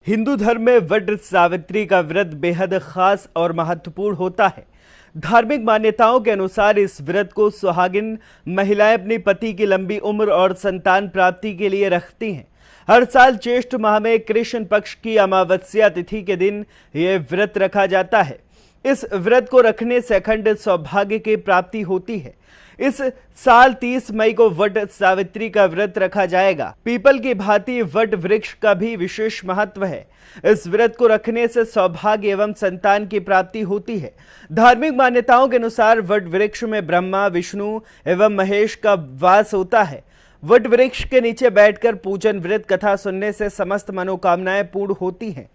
हिंदू धर्म में वट सावित्री का व्रत बेहद खास और महत्वपूर्ण होता है। धार्मिक मान्यताओं के अनुसार इस व्रत को सुहागिन महिलाएं अपने पति की लंबी उम्र और संतान प्राप्ति के लिए रखती हैं। हर साल ज्येष्ठ माह में कृष्ण पक्ष की अमावस्या तिथि के दिन यह व्रत रखा जाता है। इस व्रत को रखने से अखंड सौभाग्य की प्राप्ति होती है। इस साल 30 मई को वट सावित्री का व्रत रखा जाएगा। पीपल की भांति वट वृक्ष का भी विशेष महत्व है। इस व्रत को रखने से सौभाग्य एवं संतान की प्राप्ति होती है। धार्मिक मान्यताओं के अनुसार वट वृक्ष में ब्रह्मा, विष्णु एवं महेश का वास होता है। वट वृक्ष के नीचे बैठकर पूजन व्रत कथा सुनने से समस्त मनोकामनाएं पूर्ण होती हैं।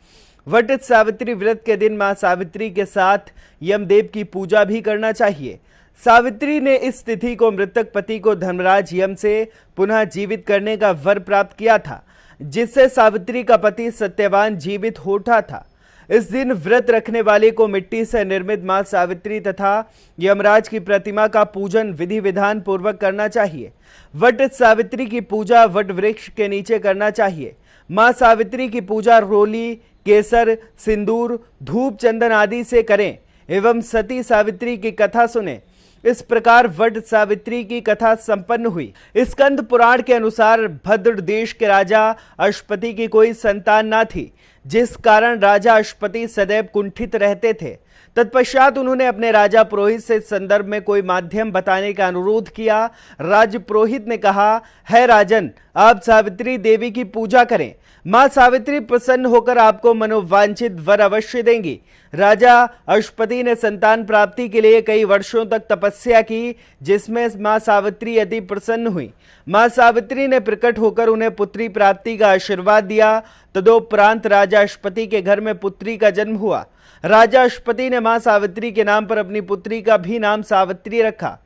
वट सावित्री व्रत के दिन मां सावित्री के साथ यमदेव की पूजा भी करना चाहिए। सावित्री ने इस तिथि को मृतक पति को धर्मराज यम से पुनः जीवित करने का वर प्राप्त किया था, जिससे सावित्री का पति सत्यवान जीवित हो उठा था। इस दिन व्रत रखने वाले को मिट्टी से निर्मित मां सावित्री तथा यमराज की प्रतिमा का पूजन विधि विधान पूर्वक करना चाहिए। वट सावित्री की पूजा वट वृक्ष के नीचे करना चाहिए। मां सावित्री की पूजा रोली, केसर, सिंदूर, धूप, चंदन आदि से करें एवं सती सावित्री की कथा सुने। इस प्रकार वट सावित्री की कथा संपन्न हुई। स्कंद पुराण के अनुसार भद्र देश के राजा अश्वपति की कोई संतान न थी, जिस कारण राजा अश्वपति सदैव कुंठित रहते थे। तत्पश्चात उन्होंने अपने राजा पुरोहित से इस संदर्भ में कोई माध्यम बताने का अनुरोध किया। राज पुरोहित ने कहा, है राजन, आप सावित्री देवी की पूजा करें। मां सावित्री प्रसन्न होकर आपको मनोवांछित वर अवश्य देंगी। राजा अश्वपति ने संतान प्राप्ति के लिए कई वर्षों तक तपस्या की, जिसमें मां सावित्री अति प्रसन्न हुई। मां सावित्री ने प्रकट होकर उन्हें पुत्री प्राप्ति का आशीर्वाद दिया। तदोपरांत राजा अश्वपति के घर में पुत्री का जन्म हुआ। राजा अश्वपति ने मां सावित्री के नाम पर अपनी पुत्री का भी नाम सावित्री रखा।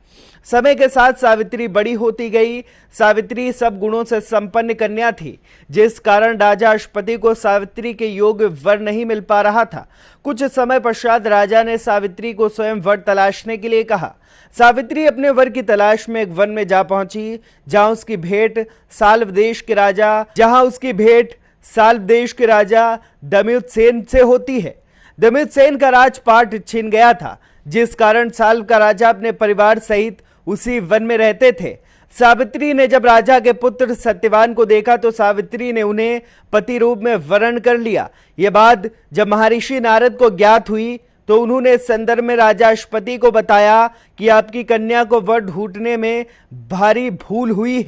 समय के साथ सावित्री बड़ी होती गई। सावित्री सब गुणों से संपन्न कन्या थी, जिस कारण राजा अश्वपति को सावित्री के योग्य वर नहीं मिल पा रहा था। कुछ समय पश्चात राजा ने सावित्री को स्वयं वर तलाशने के लिए कहा। सावित्री अपने वर की तलाश में एक वन में जा पहुंची, जहां उसकी भेंट साल्व देश के राजा दमयुतसेन से होती है। दमयुतसेन का राजपाट छिन गया था, जिस कारण साल्व का राजा अपने परिवार सहित उसी वन में रहते थे। सावित्री ने जब राजा के पुत्र सत्यवान को देखा तो सावित्री ने उन्हें पति रूप में वरण कर लिया। यह बात जब महर्षि नारद को ज्ञात हुई तो उन्होंने इस संदर्भ में राजा अश्वपति को बताया कि आपकी कन्या को वर ढूंढने में भारी भूल हुई है।